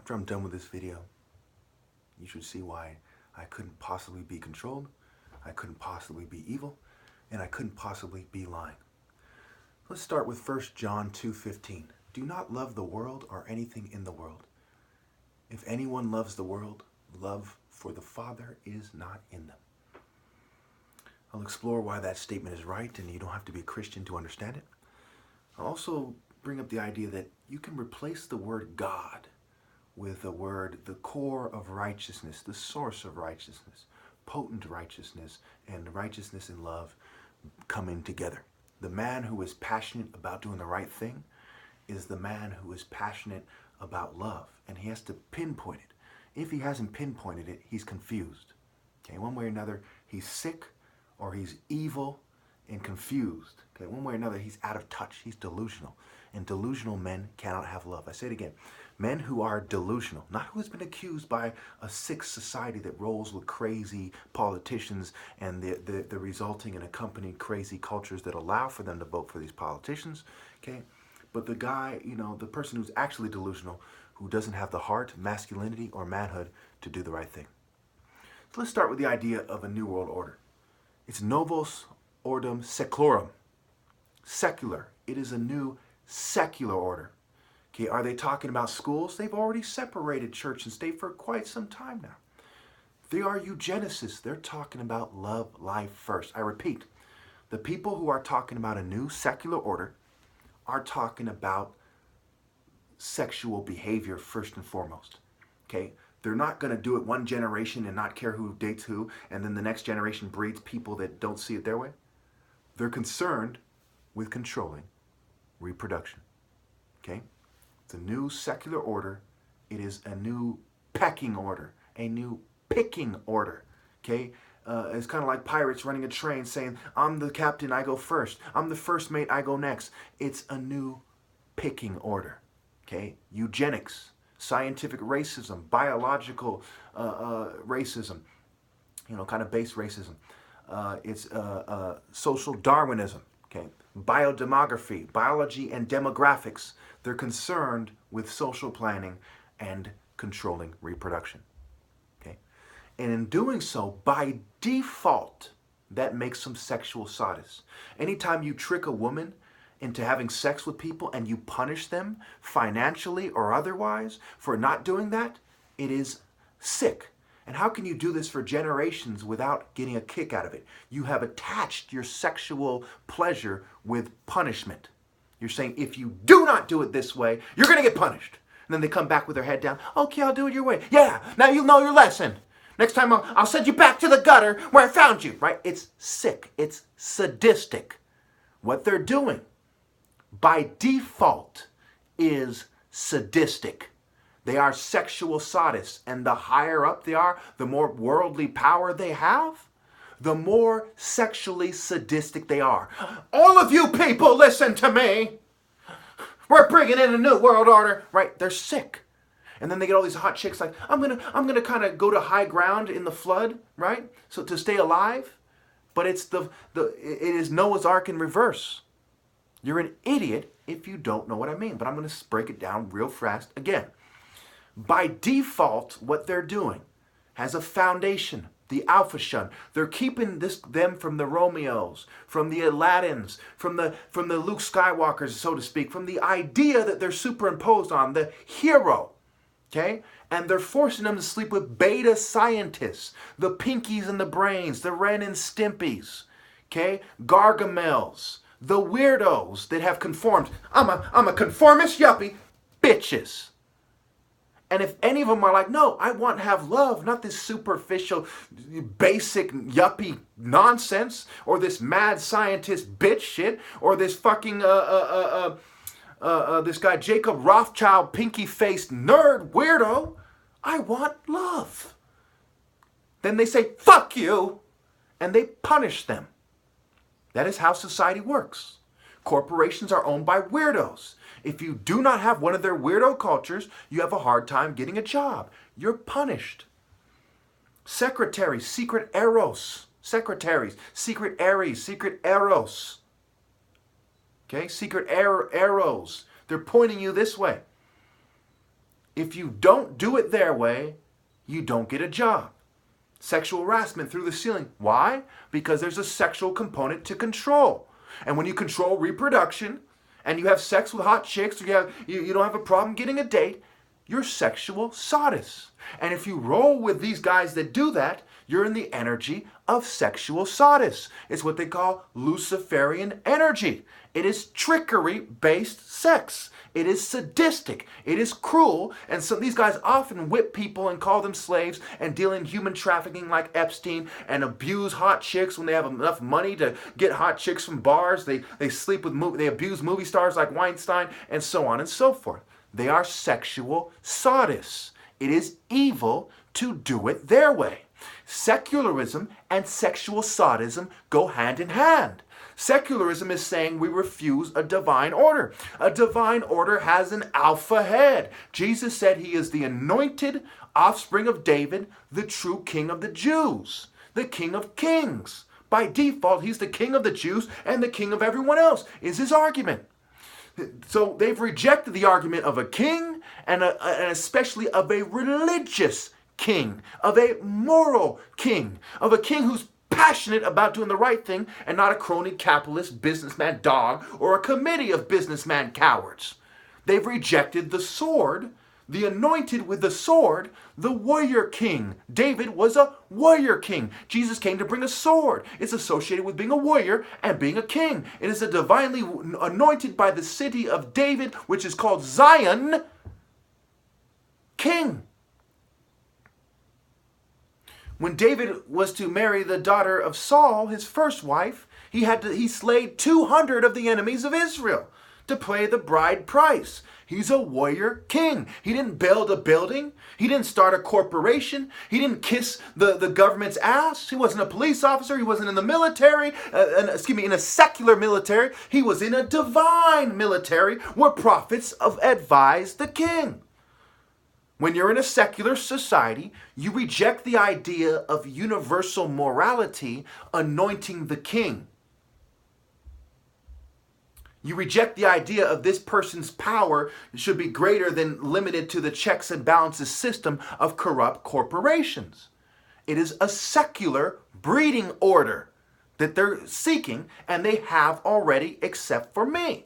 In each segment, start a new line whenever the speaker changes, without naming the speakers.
After I'm done with this video, you should see why I couldn't possibly be controlled, I couldn't possibly be evil, and I couldn't possibly be lying. Let's start with 1 John 2:15. Do not love the world or anything in the world. If anyone loves the world, love for the Father is not in them. I'll explore why that statement is right, and you don't have to be a Christian to understand it. I'll also bring up the idea that you can replace the word God with the word, the core of righteousness, the source of righteousness, potent righteousness, and righteousness and love coming together. The man who is passionate about doing the right thing is the man who is passionate about love, and he has to pinpoint it. If he hasn't pinpointed it, he's confused. Okay, one way or another, he's sick or he's evil and confused. Okay, one way or another, he's out of touch. He's delusional. And delusional men cannot have love. I say it again. Men who are delusional, not who has been accused by a sick society that rolls with crazy politicians and the resulting and accompanying crazy cultures that allow for them to vote for these politicians. Okay, but the guy, the person who's actually delusional, who doesn't have the heart, masculinity, or manhood to do the right thing. So let's start with the idea of a new world order. It's novus ordem seclorum. Secular. It is a new secular order. Okay, are they talking about schools? They've already separated church and state for quite some time now. They are eugenicists. They're talking about love, life first. I repeat, the people who are talking about a new secular order are talking about sexual behavior first and foremost. Okay? They're not going to do it one generation and not care who dates who, and then the next generation breeds people that don't see it their way. They're concerned with controlling reproduction. Okay? It's a new secular order. It is a new pecking order, a new picking order. Okay? It's kind of like pirates running a train saying, I'm the captain, I go first. I'm the first mate, I go next. It's a new picking order. Okay? Eugenics, scientific racism, biological racism, kind of base racism. It's social Darwinism. Okay? Biodemography, biology and demographics. They're concerned with social planning and controlling reproduction. Okay? And in doing so, by default, that makes them sexual sadists. Anytime you trick a woman into having sex with people and you punish them financially or otherwise for not doing that, it is sick. And how can you do this for generations without getting a kick out of it? You have attached your sexual pleasure with punishment. You're saying, if you do not do it this way, you're going to get punished. And then they come back with their head down. Okay, I'll do it your way. Yeah, now you'll know your lesson. Next time I'll send you back to the gutter where I found you. Right? It's sick. It's sadistic. What they're doing, by default, is sadistic. They are sexual sadists, and the higher up they are, the more worldly power they have, the more sexually sadistic they are. All of you people, listen to me. We're bringing in a new world order, right? They're sick. And then they get all these hot chicks like, I'm gonna kind of go to high ground in the flood, right? So to stay alive, but it is Noah's Ark in reverse. You're an idiot if you don't know what I mean, but I'm going to break it down real fast again. By default, what they're doing has a foundation, the Alpha Shun. They're keeping them from the Romeos, from the Aladdins, from the Luke Skywalkers, so to speak, from the idea that they're superimposed on the hero. Okay? And they're forcing them to sleep with beta scientists, the Pinkies and the Brains, the Ren and Stimpies, okay? Gargamels, the weirdos that have conformed. I'm a conformist yuppie, bitches. And if any of them are like, no, I want to have love, not this superficial, basic yuppie nonsense, or this mad scientist bitch shit, or this fucking this guy Jacob Rothschild pinky-faced nerd weirdo, I want love. Then they say, fuck you, and they punish them. That is how society works. Corporations are owned by weirdos. If you do not have one of their weirdo cultures, you have a hard time getting a job. You're punished. Secretaries, secret eros. Secretaries, secret Aries, secret eros. Okay, secret arrows. They're pointing you this way. If you don't do it their way, you don't get a job. Sexual harassment through the ceiling. Why? Because there's a sexual component to control. And when you control reproduction and you have sex with hot chicks, or you don't have a problem getting a date, you're sexual sadists. And if you roll with these guys that do that, you're in the energy of sexual sadists. It's what they call Luciferian energy. It is trickery-based sex. It is sadistic. It is cruel. And so these guys often whip people and call them slaves and deal in human trafficking like Epstein and abuse hot chicks when they have enough money to get hot chicks from bars. They sleep with they abuse movie stars like Weinstein and so on and so forth. They are sexual sadists. It is evil to do it their way. Secularism and sexual sadism go hand in hand. Secularism is saying we refuse a divine order. A divine order has an alpha head. Jesus said he is the anointed offspring of David, the true king of the Jews, the king of kings. By default, he's the king of the Jews and the king of everyone else, is his argument. So they've rejected the argument of a king and especially of a religious king, of a moral king, of a king who's passionate about doing the right thing and not a crony capitalist businessman dog or a committee of businessman cowards. They've rejected the sword, the anointed with the sword, the warrior king. David was a warrior king. Jesus came to bring a sword. It's associated with being a warrior and being a king. It is a divinely anointed by the city of David, which is called Zion, king. When David was to marry the daughter of Saul, his first wife, he slayed 200 of the enemies of Israel to pay the bride price. He's a warrior king. He didn't build a building. He didn't start a corporation. He didn't kiss the government's ass. He wasn't a police officer. He wasn't in the military, in a secular military. He was in a divine military where prophets advise the king. When you're in a secular society, you reject the idea of universal morality anointing the king. You reject the idea of this person's power should be greater than limited to the checks and balances system of corrupt corporations. It is a secular breeding order that they're seeking, and they have already, except for me.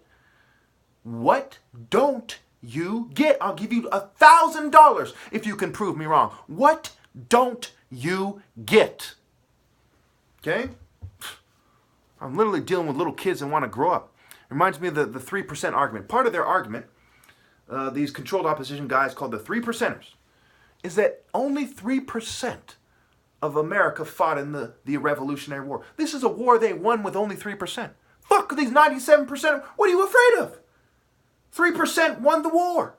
What don't you get? I'll give you $1,000 if you can prove me wrong. What don't you get? Okay? I'm literally dealing with little kids and want to grow up. Reminds me of the 3% argument. Part of their argument, these controlled opposition guys called the 3%ers, is that only 3% of America fought in the Revolutionary War. This is a war they won with only 3%. Fuck these 97%. What are you afraid of? 3% won the war.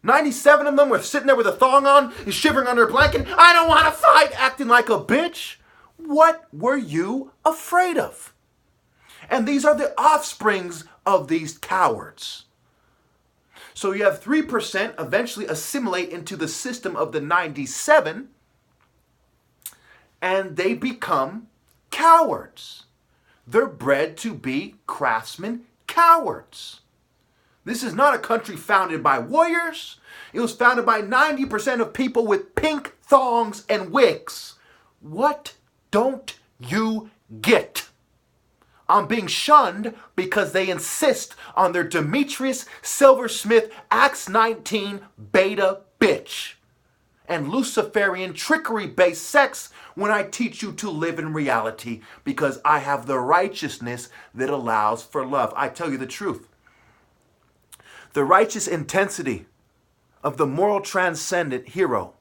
97 of them were sitting there with a thong on, shivering under a blanket. I don't want to fight, acting like a bitch. What were you afraid of? And these are the offsprings of these cowards. So you have 3% eventually assimilate into the system of the 97, and they become cowards. They're bred to be craftsmen cowards. This is not a country founded by warriors. It was founded by 90% of people with pink thongs and wigs. What don't you get? I'm being shunned because they insist on their Demetrius Silversmith Acts 19 beta bitch and Luciferian trickery-based sex when I teach you to live in reality because I have the righteousness that allows for love. I tell you the truth. The righteous intensity of the moral transcendent hero,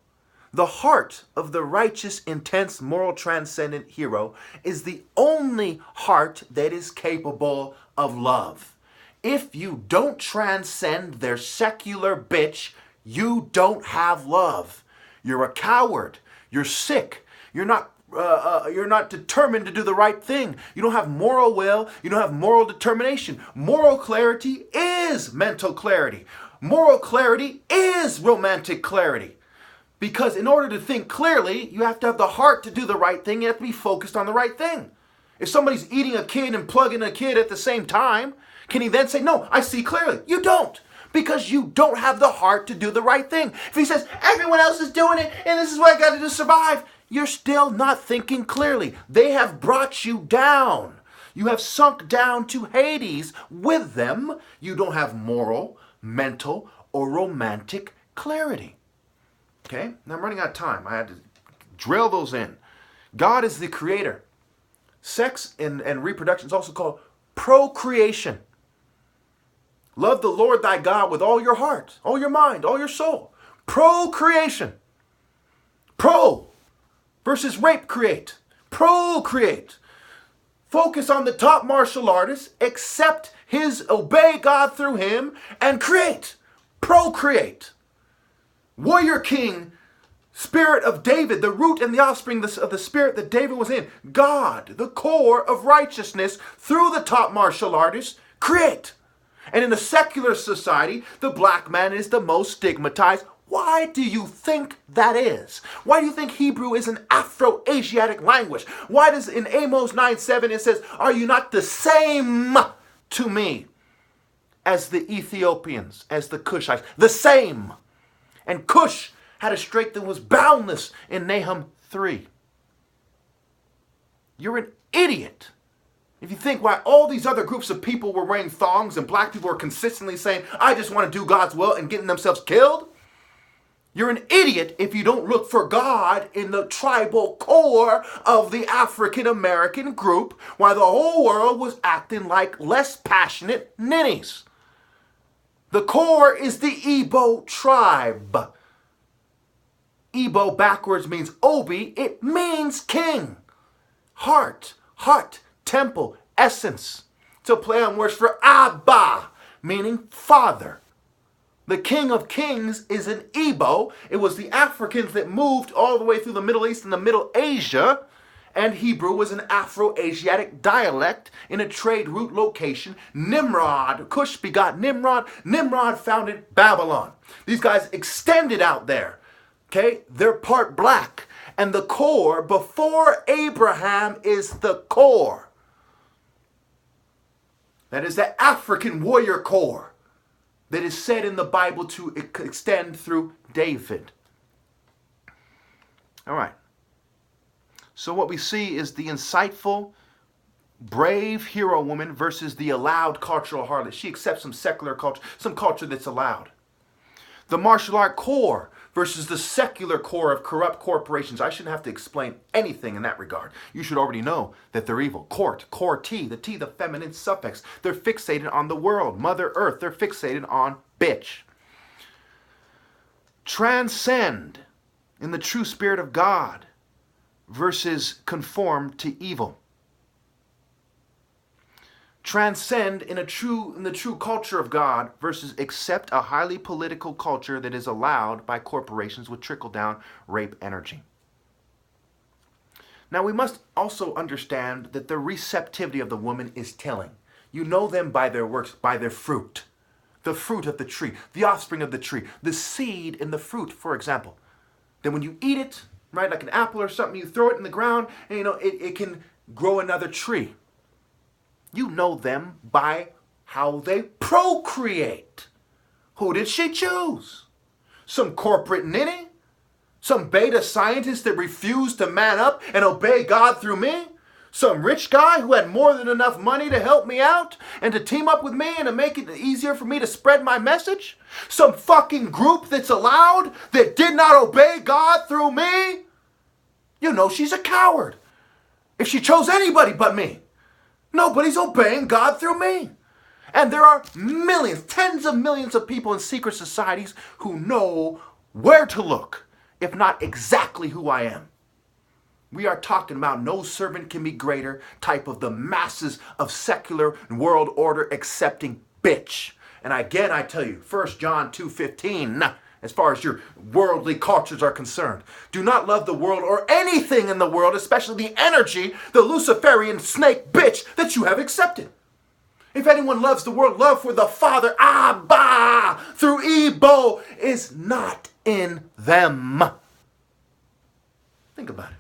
the heart of the righteous, intense, moral transcendent hero is the only heart that is capable of love. If you don't transcend their secular bitch, you don't have love. You're a coward. You're sick. You're not determined to do the right thing. You don't have moral will. You don't have moral determination. Moral clarity is mental clarity. Moral clarity is romantic clarity. Because in order to think clearly, you have to have the heart to do the right thing. You have to be focused on the right thing. If somebody's eating a kid and plugging a kid at the same time, can he then say, no, I see clearly? You don't. because you don't have the heart to do the right thing. If he says, everyone else is doing it and this is what I got to do to survive, you're still not thinking clearly. They have brought you down. You have sunk down to Hades with them. You don't have moral, mental, or romantic clarity. Okay? Now I'm running out of time. I had to drill those in. God is the creator. Sex and reproduction is also called procreation. Love the Lord thy God with all your heart, all your mind, all your soul. Procreation. Pro versus rape create. Procreate. Focus on the top martial artist, accept obey God through him, and create. Procreate. Warrior king, spirit of David, the root and the offspring of the spirit that David was in. God, the core of righteousness, through the top martial artist, create. And in a secular society, the black man is the most stigmatized. Why do you think that is? Why do you think Hebrew is an Afro-Asiatic language? Why does in Amos 9:7 it says, are you not the same to me as the Ethiopians, as the Cushites? The same. And Cush had a strength that was boundless in Nahum 3. You're an idiot if you think why all these other groups of people were wearing thongs and black people were consistently saying, I just want to do God's will, and getting themselves killed. You're an idiot if you don't look for God in the tribal core of the African American group, while the whole world was acting like less passionate ninnies. The core is the Igbo tribe. Igbo backwards means Obi. It means king. Heart, temple, essence. It's a play on words for Abba, meaning father. The King of Kings is an Igbo. It was the Africans that moved all the way through the Middle East and the Middle Asia. And Hebrew was an Afro-Asiatic dialect in a trade route location. Nimrod, Cush begot Nimrod. Nimrod founded Babylon. These guys extended out there. Okay, they're part black. And the core before Abraham is the core. That is the African warrior core that is said in the Bible to extend through David. All right. So what we see is the insightful, brave hero woman versus the allowed cultural harlot. She accepts some secular culture, some culture that's allowed. The martial art core versus the secular core of corrupt corporations. I shouldn't have to explain anything in that regard. You should already know that they're evil. Court, core T, the feminine suffix. They're fixated on the world, Mother Earth. They're fixated on bitch. Transcend in the true spirit of God versus conform to evil. Transcend in the true culture of God versus accept a highly political culture that is allowed by corporations with trickle-down rape energy. Now we must also understand that the receptivity of the woman is telling. You know them by their works, by their fruit. The fruit of the tree, the offspring of the tree, the seed in the fruit, for example. Then when you eat it, right, like an apple or something, you throw it in the ground and it can grow another tree. You know them by how they procreate. Who did she choose? Some corporate ninny? Some beta scientist that refused to man up and obey God through me? Some rich guy who had more than enough money to help me out and to team up with me and to make it easier for me to spread my message? Some fucking group that's allowed that did not obey God through me? You know she's a coward. If she chose anybody but me. Nobody's obeying God through me. And there are millions, tens of millions of people in secret societies who know where to look, if not exactly who I am. We are talking about no servant can be greater type of the masses of secular world order accepting bitch. And again, I tell you, 1 John 2:15, as far as your worldly cultures are concerned. Do not love the world or anything in the world, especially the energy, the Luciferian snake bitch that you have accepted. If anyone loves the world, love for the Father, Abba, through Igbo, is not in them. Think about it.